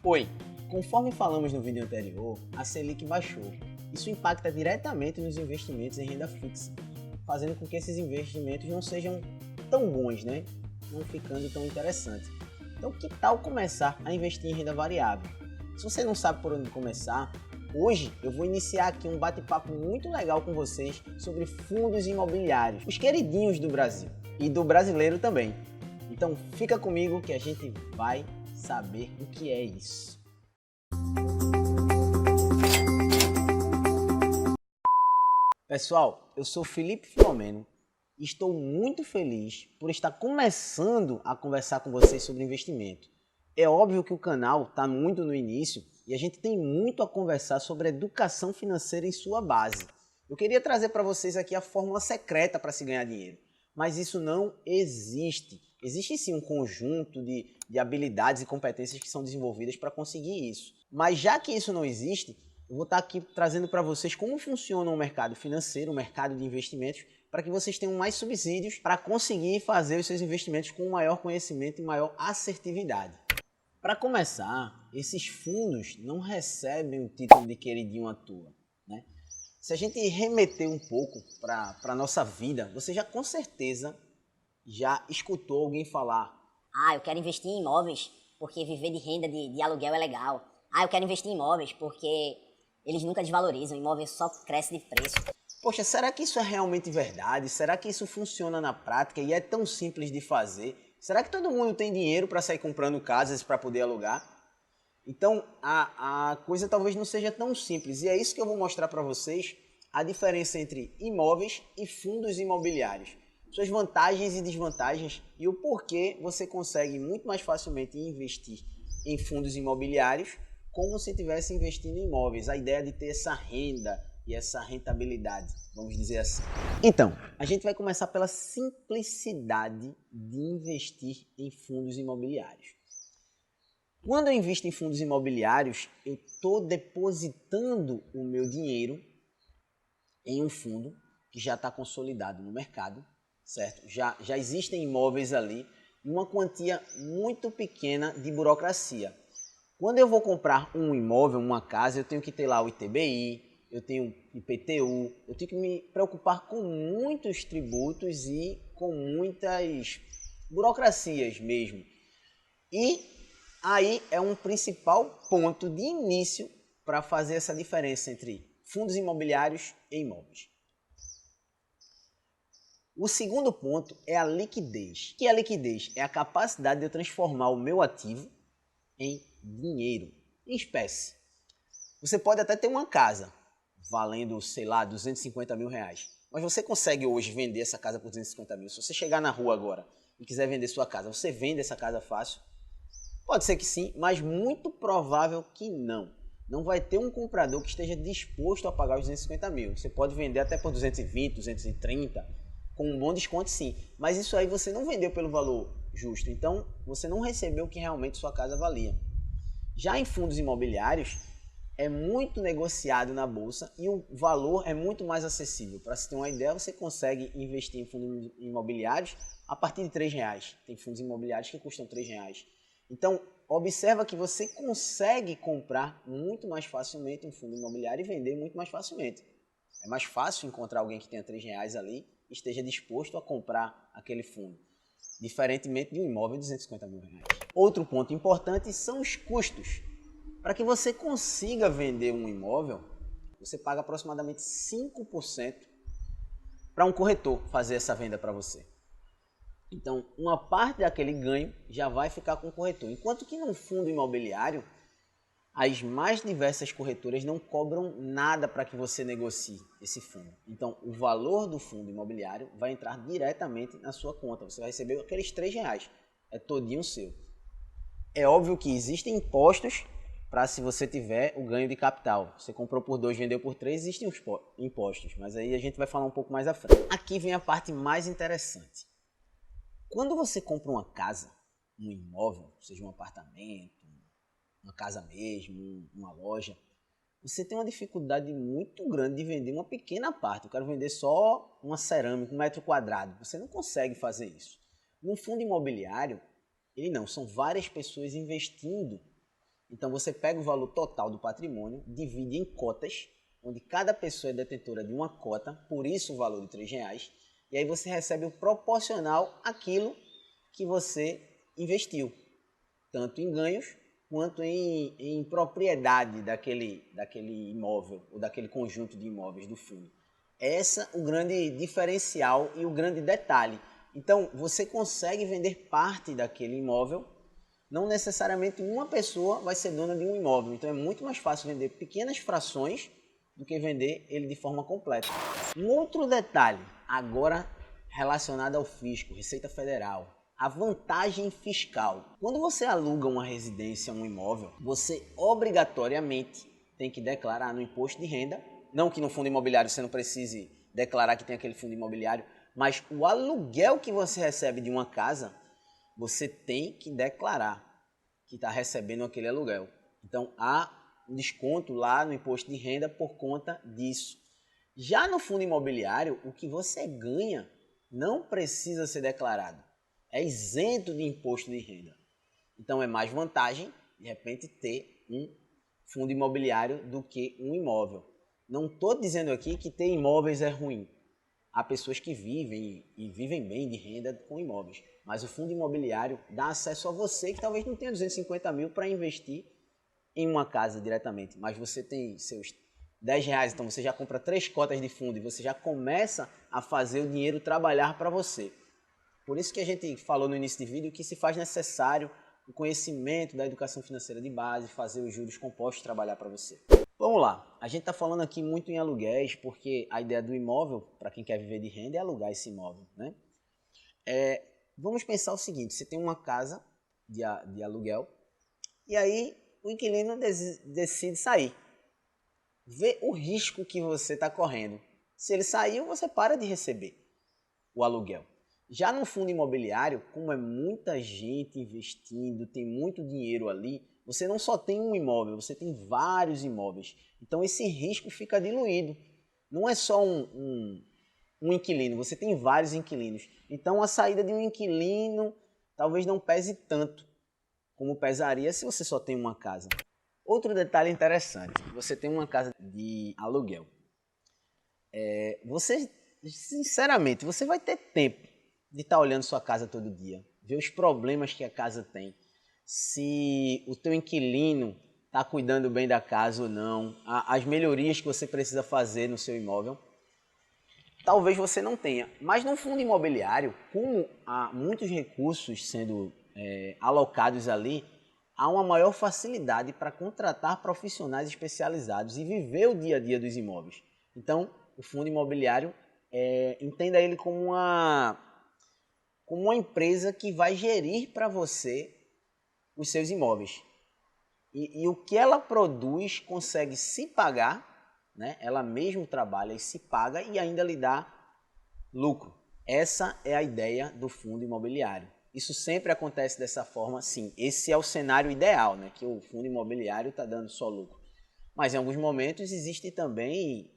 Oi, conforme falamos no vídeo anterior, a Selic baixou. Isso impacta diretamente nos investimentos em renda fixa, fazendo com que esses investimentos não sejam tão bons, né? Não ficando tão interessantes. Então, que tal começar a investir em renda variável? Se você não sabe por onde começar, hoje eu vou iniciar aqui um bate-papo muito legal com vocês sobre fundos imobiliários, os queridinhos do Brasil e do brasileiro também. Então, fica comigo que a gente vai saber o que é isso. Pessoal, eu sou Felipe Filomeno e estou muito feliz por estar começando a conversar com vocês sobre investimento. É óbvio que o canal está muito no início e a gente tem muito a conversar sobre educação financeira em sua base. Eu queria trazer para vocês aqui a fórmula secreta para se ganhar dinheiro, mas isso não existe. Existe sim um conjunto de habilidades e competências que são desenvolvidas para conseguir isso. Mas já que isso não existe, eu vou estar aqui trazendo para vocês como funciona o mercado financeiro, o mercado de investimentos, para que vocês tenham mais subsídios para conseguir fazer os seus investimentos com maior conhecimento e maior assertividade. Para começar, esses fundos não recebem o título de queridinho à toa, né? Se a gente remeter um pouco para a nossa vida, você já com certeza já escutou alguém falar: eu quero investir em imóveis porque viver de renda de aluguel é legal. Eu quero investir em imóveis porque eles nunca desvalorizam, imóvel só cresce de preço. Poxa, será que isso é realmente verdade? Será que isso funciona na prática e é tão simples de fazer? Será que todo mundo tem dinheiro para sair comprando casas para poder alugar? Então, a coisa talvez não seja tão simples. E é isso que eu vou mostrar para vocês, a diferença entre imóveis e fundos imobiliários. Suas vantagens e desvantagens e o porquê você consegue muito mais facilmente investir em fundos imobiliários como se estivesse investindo em imóveis. A ideia de ter essa renda e essa rentabilidade, vamos dizer assim. Então, a gente vai começar pela simplicidade de investir em fundos imobiliários. Quando eu invisto em fundos imobiliários, eu estou depositando o meu dinheiro em um fundo que já está consolidado no mercado, certo? Já existem imóveis ali, uma quantia muito pequena de burocracia. Quando eu vou comprar um imóvel, uma casa, eu tenho que ter lá o ITBI, eu tenho IPTU, eu tenho que me preocupar com muitos tributos e com muitas burocracias mesmo. E aí é um principal ponto de início para fazer essa diferença entre fundos imobiliários e imóveis. O segundo ponto é a liquidez. O que é a liquidez? É a capacidade de eu transformar o meu ativo em dinheiro, em espécie. Você pode até ter uma casa valendo, sei lá, 250 mil reais. Mas você consegue hoje vender essa casa por 250 mil. Se você chegar na rua agora e quiser vender sua casa, você vende essa casa fácil? Pode ser que sim, mas muito provável que não. Não vai ter um comprador que esteja disposto a pagar os 250 mil. Você pode vender até por 220, 230, com um bom desconto sim. Mas isso aí você não vendeu pelo valor justo. Então, você não recebeu o que realmente sua casa valia. Já em fundos imobiliários, é muito negociado na bolsa e o valor é muito mais acessível. Para se ter uma ideia, você consegue investir em fundos imobiliários a partir de R$3. Tem fundos imobiliários que custam R$3. Então, observa que você consegue comprar muito mais facilmente um fundo imobiliário e vender muito mais facilmente. É mais fácil encontrar alguém que tenha R$3 ali e esteja disposto a comprar aquele fundo, diferentemente de um imóvel de 250 mil reais. Outro ponto importante são os custos. Para que você consiga vender um imóvel, você paga aproximadamente 5% para um corretor fazer essa venda para você. Então, uma parte daquele ganho já vai ficar com o corretor. Enquanto que no fundo imobiliário, as mais diversas corretoras não cobram nada para que você negocie esse fundo. Então, o valor do fundo imobiliário vai entrar diretamente na sua conta. Você vai receber aqueles R$3. É todinho seu. É óbvio que existem impostos para se você tiver o ganho de capital. Você comprou por 2, vendeu por 3, existem os impostos. Mas aí a gente vai falar um pouco mais à frente. Aqui vem a parte mais interessante. Quando você compra uma casa, um imóvel, seja um apartamento, uma casa mesmo, uma loja, você tem uma dificuldade muito grande de vender uma pequena parte. Eu quero vender só uma cerâmica, 1 metro quadrado. Você não consegue fazer isso. No fundo imobiliário, ele não, são várias pessoas investindo. Então você pega o valor total do patrimônio, divide em cotas, onde cada pessoa é detentora de uma cota, por isso o valor de R$3, e aí você recebe o proporcional àquilo que você investiu, tanto em ganhos quanto em propriedade daquele imóvel ou daquele conjunto de imóveis do fundo. Esse é o grande diferencial e o grande detalhe. Então você consegue vender parte daquele imóvel. Não necessariamente uma pessoa vai ser dona de um imóvel, então é muito mais fácil vender pequenas frações do que vender ele de forma completa. Um outro detalhe, agora relacionado ao fisco, Receita Federal, a vantagem fiscal. Quando você aluga uma residência, um imóvel, você obrigatoriamente tem que declarar no imposto de renda, não que no fundo imobiliário você não precise declarar que tem aquele fundo imobiliário, mas o aluguel que você recebe de uma casa, você tem que declarar que está recebendo aquele aluguel. Então, há um desconto lá no imposto de renda por conta disso. Já no fundo imobiliário, o que você ganha não precisa ser declarado. É isento de imposto de renda. Então, é mais vantagem, de repente, ter um fundo imobiliário do que um imóvel. Não estou dizendo aqui que ter imóveis é ruim. Há pessoas que vivem e vivem bem de renda com imóveis. Mas o fundo imobiliário dá acesso a você que talvez não tenha 250 mil para investir em uma casa diretamente. Mas você tem seus R$10, então você já compra 3 cotas de fundo e você já começa a fazer o dinheiro trabalhar para você. Por isso que a gente falou no início do vídeo que se faz necessário o conhecimento da educação financeira de base, fazer os juros compostos trabalhar para você. Vamos lá, a gente está falando aqui muito em aluguéis, porque a ideia do imóvel, para quem quer viver de renda, é alugar esse imóvel, né? Vamos pensar o seguinte, você tem uma casa de aluguel e aí o inquilino decide sair. Vê o risco que você está correndo. Se ele saiu, você para de receber o aluguel. Já no fundo imobiliário, como é muita gente investindo, tem muito dinheiro ali, você não só tem um imóvel, você tem vários imóveis. Então esse risco fica diluído. Não é só um inquilino, você tem vários inquilinos. Então a saída de um inquilino talvez não pese tanto como pesaria se você só tem uma casa. Outro detalhe interessante, você tem uma casa de aluguel. Você, sinceramente, você vai ter tempo de estar olhando sua casa todo dia, ver os problemas que a casa tem, se o teu inquilino está cuidando bem da casa ou não, as melhorias que você precisa fazer no seu imóvel. Talvez você não tenha, mas no fundo imobiliário, como há muitos recursos sendo alocados ali, há uma maior facilidade para contratar profissionais especializados e viver o dia a dia dos imóveis. Então, o fundo imobiliário, entenda ele como uma empresa que vai gerir para você os seus imóveis. E o que ela produz consegue se pagar, né? Ela mesmo trabalha e se paga e ainda lhe dá lucro. Essa é a ideia do fundo imobiliário. Isso sempre acontece dessa forma, sim. Esse é o cenário ideal, né? Que o fundo imobiliário está dando só lucro. Mas em alguns momentos existe também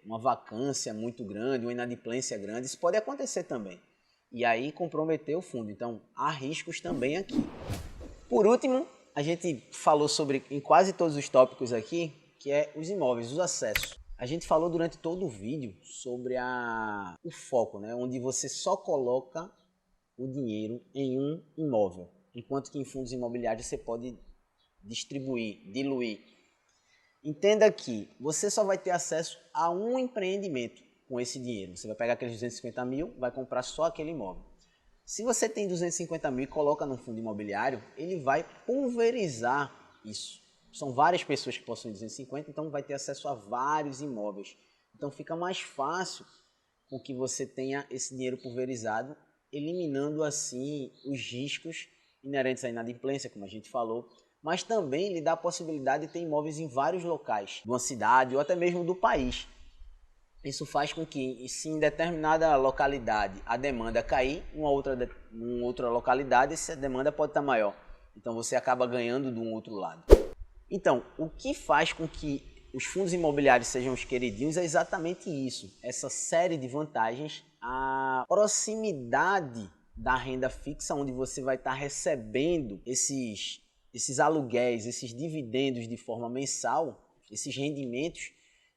uma vacância muito grande, uma inadimplência grande. Isso pode acontecer também. E aí comprometer o fundo. Então, há riscos também aqui. Por último, a gente falou sobre, em quase todos os tópicos aqui, que é os imóveis, os acessos. A gente falou durante todo o vídeo sobre o foco, né? Onde você só coloca o dinheiro em um imóvel, enquanto que em fundos imobiliários você pode distribuir, diluir. Entenda que você só vai ter acesso a um empreendimento com esse dinheiro. Você vai pegar aqueles 250 mil, vai comprar só aquele imóvel. Se você tem 250 mil e coloca num fundo imobiliário, ele vai pulverizar isso. São várias pessoas que possuem 250, então vai ter acesso a vários imóveis. Então fica mais fácil com que você tenha esse dinheiro pulverizado, eliminando assim os riscos inerentes à inadimplência, como a gente falou, mas também lhe dá a possibilidade de ter imóveis em vários locais, de uma cidade ou até mesmo do país. Isso faz com que, se em determinada localidade a demanda cair, em outra localidade essa demanda pode estar maior. Então você acaba ganhando de um outro lado. Então, o que faz com que os fundos imobiliários sejam os queridinhos é exatamente isso. Essa série de vantagens, a proximidade da renda fixa, onde você vai estar recebendo esses esses aluguéis, esses dividendos de forma mensal, esses rendimentos.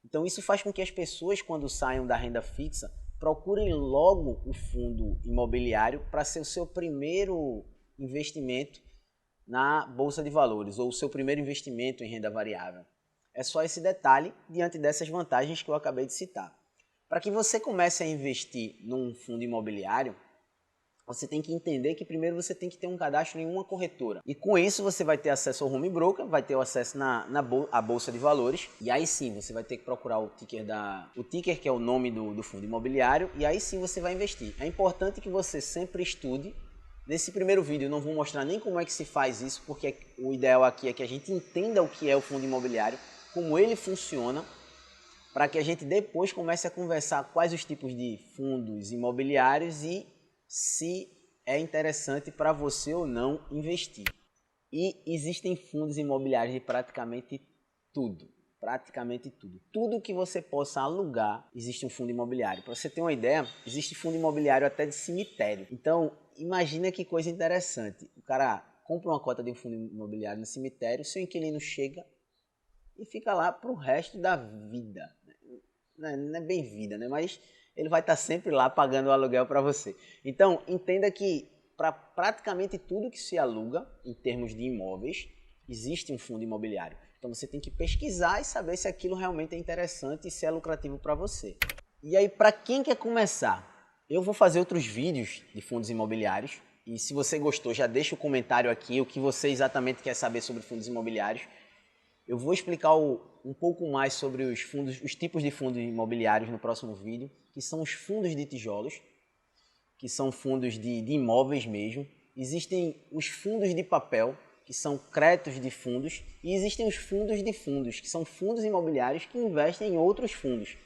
Então isso faz com que as pessoas, quando saiam da renda fixa, procurem logo o fundo imobiliário para ser o seu primeiro investimento na Bolsa de Valores ou o seu primeiro investimento em renda variável. É só esse detalhe diante dessas vantagens que eu acabei de citar. Para que você comece a investir num fundo imobiliário, você tem que entender que primeiro você tem que ter um cadastro em uma corretora. E com isso você vai ter acesso ao home broker, vai ter o acesso à Bolsa de Valores. E aí sim você vai ter que procurar o ticker que é o nome do fundo imobiliário. E aí sim você vai investir. É importante que você sempre estude. Nesse primeiro vídeo eu não vou mostrar nem como é que se faz isso, porque o ideal aqui é que a gente entenda o que é o fundo imobiliário, como ele funciona, para que a gente depois comece a conversar quais os tipos de fundos imobiliários e se é interessante para você ou não investir. E existem fundos imobiliários de praticamente tudo. Praticamente tudo. Tudo que você possa alugar, existe um fundo imobiliário. Para você ter uma ideia, existe fundo imobiliário até de cemitério. Então, imagina que coisa interessante. O cara compra uma cota de um fundo imobiliário no cemitério, seu inquilino chega e fica lá para o resto da vida. Não é bem vida, né? Mas ele vai estar sempre lá pagando o aluguel para você. Então, entenda que para praticamente tudo que se aluga, em termos de imóveis, existe um fundo imobiliário. Então, você tem que pesquisar e saber se aquilo realmente é interessante e se é lucrativo para você. E aí, para quem quer começar, eu vou fazer outros vídeos de fundos imobiliários. E se você gostou, já deixa o comentário aqui o que você exatamente quer saber sobre fundos imobiliários. Eu vou explicar um pouco mais sobre os tipos de fundos imobiliários no próximo vídeo, que são os fundos de tijolos, que são fundos de imóveis mesmo. Existem os fundos de papel, que são créditos de fundos, e existem os fundos de fundos, que são fundos imobiliários que investem em outros fundos.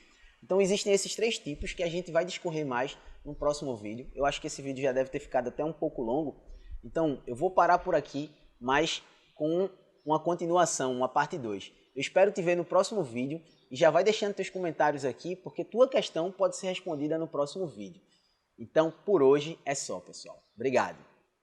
Então existem esses três tipos que a gente vai discorrer mais no próximo vídeo. Eu acho que esse vídeo já deve ter ficado até um pouco longo, então eu vou parar por aqui, mas com uma continuação, uma parte 2. Eu espero te ver no próximo vídeo e já vai deixando teus comentários aqui, porque tua questão pode ser respondida no próximo vídeo. Então, por hoje é só, pessoal. Obrigado.